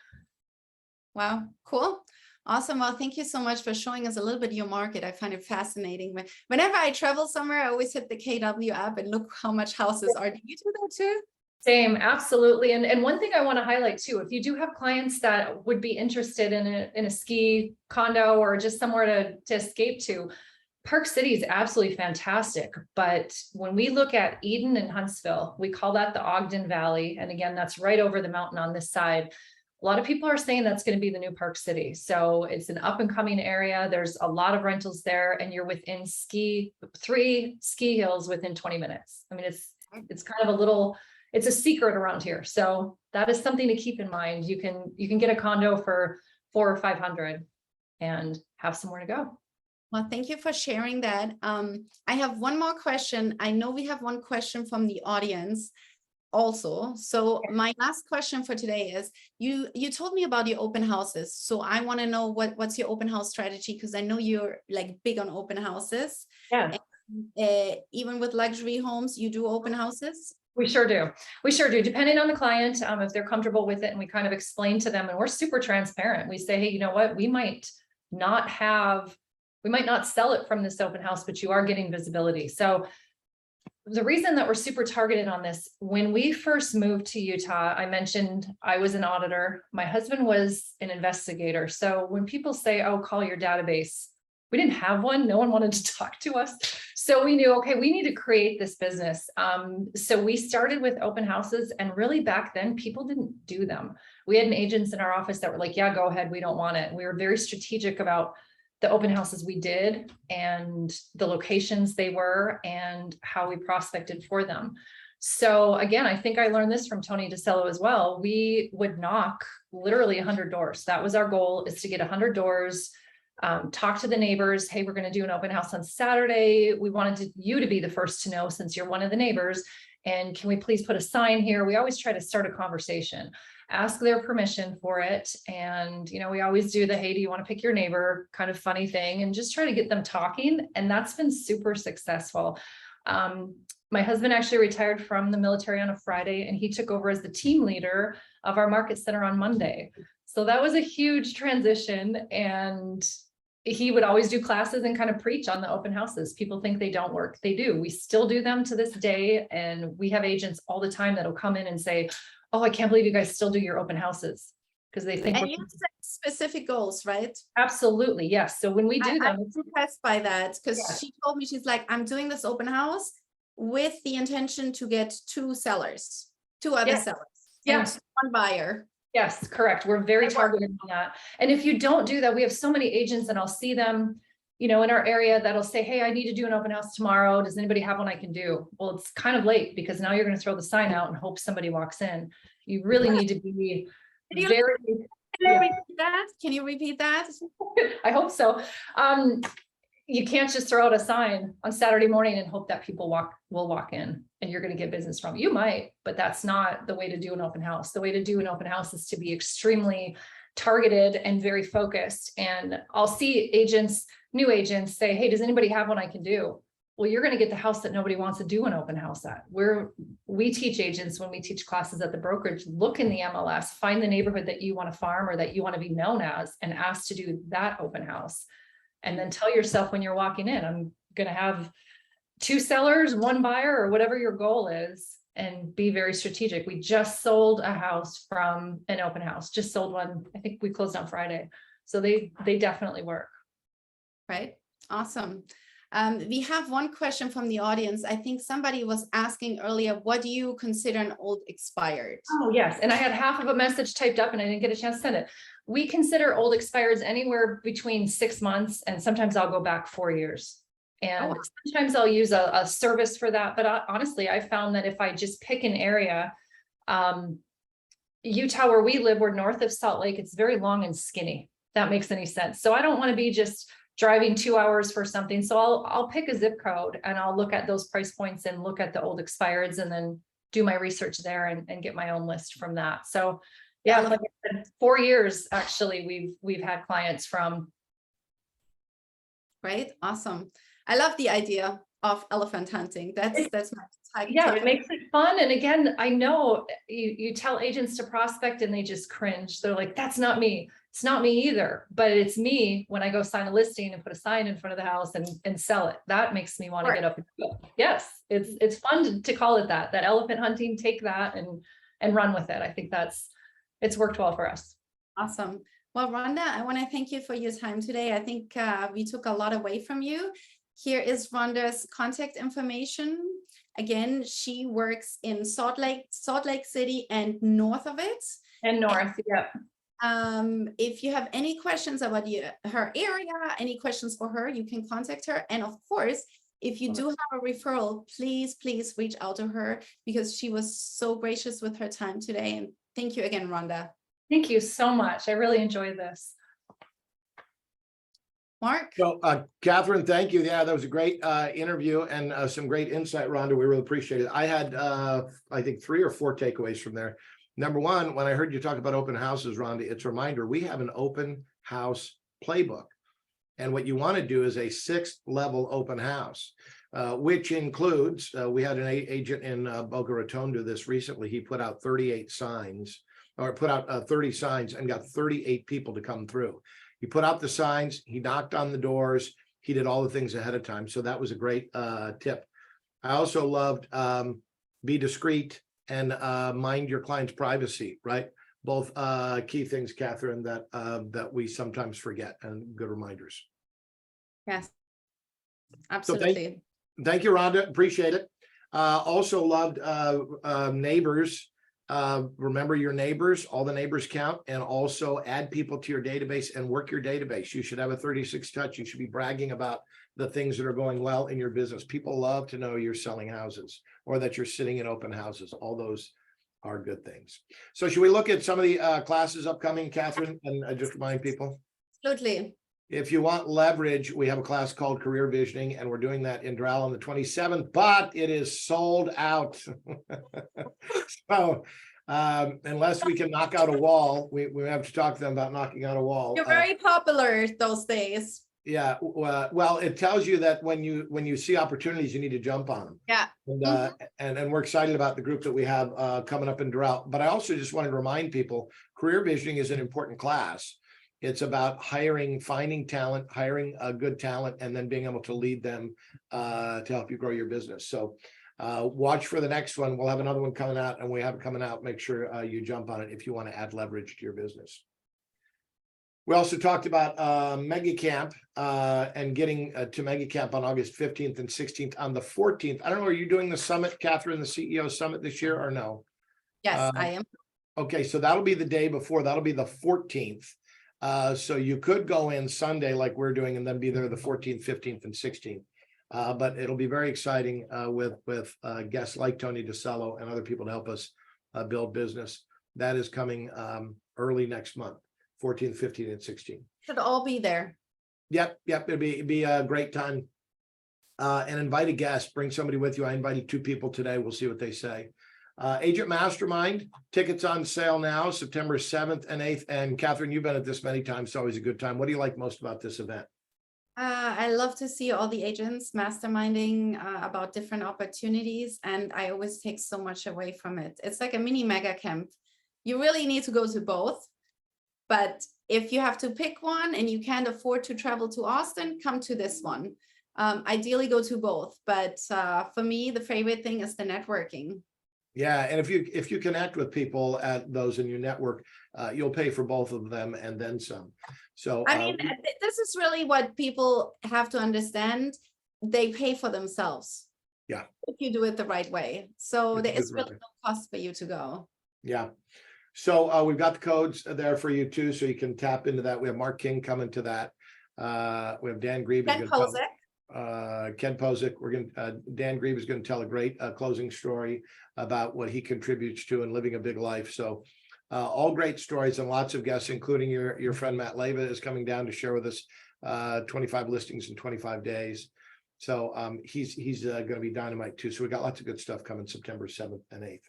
Wow, cool. Awesome. Well, thank you so much for showing us a little bit of your market. I find it fascinating. Whenever I travel somewhere, I always hit the KW app and look how much houses are. Do you do that too? Same, absolutely. And one thing I want to highlight too, if you do have clients that would be interested in a ski condo or just somewhere to escape to, Park City is absolutely fantastic. But when we look at Eden and Huntsville, we call that the Ogden Valley. And again, that's right over the mountain on this side. A lot of people are saying that's going to be the new Park City. So it's an up and coming area. There's a lot of rentals there, and you're within 3 ski hills within 20 minutes. I mean, it's kind of it's a secret around here. So that is something to keep in mind. You can get a condo for $400 or $500 and have somewhere to go. Well, thank you for sharing that. I have one more question. I know we have one question from the audience also. So my last question for today is, you told me about your open houses. So I want to know what's your open house strategy, because I know you're like big on open houses. Yeah. And, even with luxury homes, you do open houses? We sure do. We sure do. Depending on the client, if they're comfortable with it, and we kind of explain to them, and we're super transparent. We say, hey, you know what? We might not sell it from this open house, but you are getting visibility. So the reason that we're super targeted on this, when we first moved to Utah, I mentioned I was an auditor. My husband was an investigator. So when people say, oh, call your database, we didn't have one. No one wanted to talk to us. So we knew, okay, we need to create this business. So we started with open houses, and really back then people didn't do them. We had agents in our office that were like, yeah, go ahead. We don't want it. We were very strategic about the open houses we did and the locations they were and how we prospected for them. So again, I think I learned this from Tony DeCello as well. We would knock literally 100 doors. That was our goal, is to get 100 doors. Talk to the neighbors. Hey, we're going to do an open house on Saturday. We wanted you to be the first to know, since you're one of the neighbors. And can we please put a sign here? We always try to start a conversation, ask their permission for it. And, we always do the, hey, do you want to pick your neighbor kind of funny thing, and just try to get them talking. And that's been super successful. My husband actually retired from the military on a Friday, and he took over as the team leader of our market center on Monday. So that was a huge transition, and he would always do classes and kind of preach on the open houses. People think they don't work. They do. We still do them to this day. And we have agents all the time that'll come in and say, oh, I can't believe you guys still do your open houses, because they think. And you set specific goals, right? Absolutely. Yes. So when we do them, I'm impressed by that, because Yeah. she told me, she's like, I'm doing this open house with the intention to get 2 other sellers. Yeah. And 1 buyer. Yes, correct. We're very targeted on that. And if you don't do that, we have so many agents, and I'll see them, in our area, that'll say, hey, I need to do an open house tomorrow. Does anybody have one I can do? Well, it's kind of late, because now you're going to throw the sign out and hope somebody walks in. You really need to be very. Can you repeat that? Can you repeat that? I hope so. you can't just throw out a sign on Saturday morning and hope that people will walk in and you're going to get business from it. You might, but that's not the way to do an open house. The way to do an open house is to be extremely targeted and very focused. And I'll see agents, new agents say, hey, does anybody have one I can do? Well, you're going to get the house that nobody wants to do an open house at. We teach agents when we teach classes at the brokerage, look in the MLS, find the neighborhood that you want to farm or that you want to be known as, and ask to do that open house. And then tell yourself when you're walking in, I'm going to have 2 sellers, 1 buyer, or whatever your goal is, and be very strategic. We just sold a house from an open house, just sold one. I think we closed on Friday. So they definitely work. Right. Awesome. We have one question from the audience. I think somebody was asking earlier, what do you consider an old expired? Oh, yes. And I had half of a message typed up and I didn't get a chance to send it. We consider old expireds anywhere between 6 months and sometimes I'll go back 4 years. And sometimes I'll use a service for that. But honestly, I found that if I just pick an area, Utah, where we live, we're north of Salt Lake, it's very long and skinny. If that makes any sense. So I don't want to be just driving 2 hours for something. So I'll pick a zip code and I'll look at those price points and look at the old expireds and then do my research there and get my own list from that. So yeah, like I said, 4 years actually we've had clients from. Right. Awesome. I love the idea of elephant hunting. That's my type. Yeah, it makes it fun. And again, I know you tell agents to prospect and they just cringe. They're like, that's not me. It's not me either, but it's me when I go sign a listing and put a sign in front of the house and sell it. That makes me want to get up and go. Yes, it's fun to call it that elephant hunting, take that and run with it. I think it's worked well for us. Awesome. Well, Rhonda, I want to thank you for your time today. I think we took a lot away from you. Here is Rhonda's contact information. Again, she works in Salt Lake City and north of it. And north, yeah. If you have any questions about her area, any questions for her, you can contact her. And of course, if you do have a referral, please reach out to her because she was so gracious with her time today. And thank you again, Rhonda. Thank you so much. I really enjoyed this. Mark? So, Catherine, thank you. Yeah, that was a great interview and some great insight, Rhonda. We really appreciate it. I had, I think, 3 or 4 takeaways from there. Number one, when I heard you talk about open houses, Rhonda, it's a reminder, we have an open house playbook. And what you want to do is a 6th level open house, which includes, we had an agent in Boca Raton do this recently. He put out 38 signs, or put out 30 signs and got 38 people to come through. He put out the signs, he knocked on the doors, he did all the things ahead of time. So that was a great tip. I also loved be discreet and mind your client's privacy, right? Both key things, Catherine, that we sometimes forget, and good reminders. Yes, absolutely. So thank you, Rhonda. Appreciate it. Also loved neighbors. Remember your neighbors, all the neighbors count, and also add people to your database and work your database. You should have a 36 touch. You should be bragging about the things that are going well in your business. People love to know you're selling houses or that you're sitting in open houses. All those are good things. So should we look at some of the classes upcoming, Catherine, and just remind people? Absolutely. If you want leverage, we have a class called Career Visioning, and we're doing that in Doral on the 27th, but it is sold out. So unless we can knock out a wall, we have to talk to them about knocking out a wall. You're very popular those days. Yeah, well, it tells you that when you see opportunities, you need to jump on them. Yeah. And we're excited about the group that we have coming up in Doral. But I also just wanted to remind people, Career Visioning is an important class. It's about finding talent, hiring a good talent, and then being able to lead them to help you grow your business. So watch for the next one. We'll have another one coming out, and we have it coming out. Make sure you jump on it if you want to add leverage to your business. We also talked about Mega Camp and getting to Mega Camp on August 15th and 16th. On the 14th, I don't know, are you doing the summit, Catherine, the CEO summit this year or no? Yes, I am. Okay, so that'll be the day before. That'll be the 14th. So you could go in Sunday like we're doing and then be there the 14th, 15th, and 16th. But it'll be very exciting with guests like Tony DeCello and other people to help us build business. That is coming early next month, 14th, 15th, and 16th. Should all be there. Yep, it'd be a great time. And invite a guest, bring somebody with you. I invited 2 people today. We'll see what they say. Agent Mastermind, tickets on sale now, September 7th and 8th. And Catherine, you've been at this many times. It's always a good time. What do you like most about this event? I love to see all the agents masterminding about different opportunities, and I always take so much away from it. It's like a mini mega camp. You really need to go to both, but if you have to pick one and you can't afford to travel to Austin, come to this one. Ideally go to both, but for me, the favorite thing is the networking. Yeah, and if you connect with people at those in your network, you'll pay for both of them and then some. So I mean, this is really what people have to understand. They pay for themselves. Yeah. If you do it the right way. So If there you do is it the right really no cost for you to go. yeah. So we've got the codes there for you too, so you can tap into that. We have Mark King coming to that. We have Dan Grieve. Ken Posick. Ken Posick. Dan Grieve is going to tell a great closing story about what he contributes to and living a big life. So all great stories and lots of guests, including your friend Matt Leva is coming down to share with us 25 listings in 25 days. So he's going to be dynamite too. So we got lots of good stuff coming September 7th and 8th.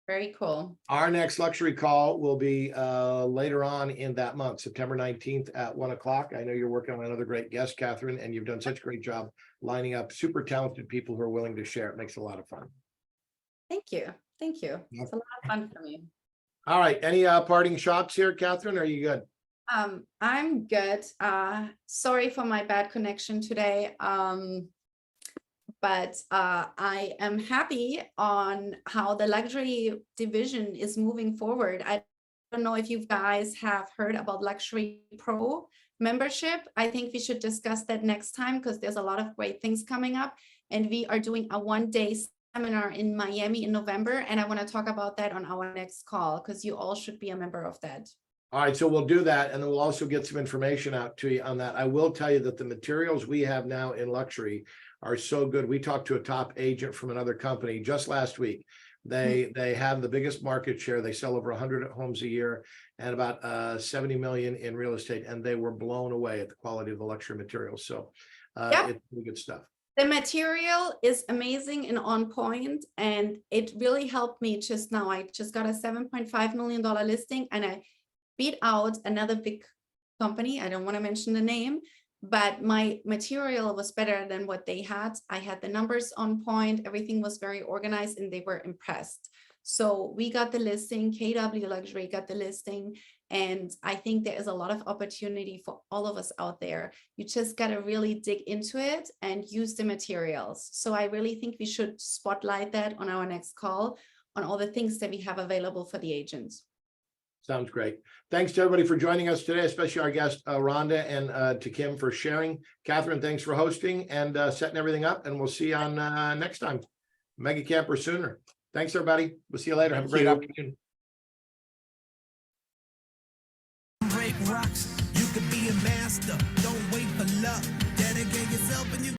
Very cool. Our next luxury call will be later on in that month, September 19th at 1 o'clock. I know you're working on another great guest, Catherine, and you've done such a great job lining up super talented people who are willing to share. It makes a lot of fun. Thank you. Thank you. Yeah. It's a lot of fun for me. All right. Any parting shots here, Catherine? Are you good? I'm good. Sorry for my bad connection today. But I am happy on how the luxury division is moving forward. I don't know if you guys have heard about Luxury Pro membership. I think we should discuss that next time because there's a lot of great things coming up. And we are doing a one-day seminar in Miami in November. And I want to talk about that on our next call because you all should be a member of that. All right, so we'll do that, and then we'll also get some information out to you on that. I will tell you that the materials we have now in luxury are so good. We talked to a top agent from another company just last week. They have the biggest market share. They sell over 100 homes a year and about 70 million in real estate, and they were blown away at the quality of the luxury materials. So it's really good stuff. The material is amazing and on point, and it really helped me just now. I just got a $7.5 million listing, and I beat out another big company. I don't want to mention the name, but my material was better than what they had. I had the numbers on point. Everything was very organized and they were impressed. So we got the listing, KW Luxury got the listing. And I think there is a lot of opportunity for all of us out there. You just got to really dig into it and use the materials. So I really think we should spotlight that on our next call on all the things that we have available for the agents. Sounds great. Thanks to everybody for joining us today, especially our guest, Rhonda, and to Kim for sharing. Catherine, thanks for hosting and setting everything up. And we'll see you on next time. Mega Camp or sooner. Thanks, everybody. We'll see you later. Have a great afternoon. Break rocks, you could be a master.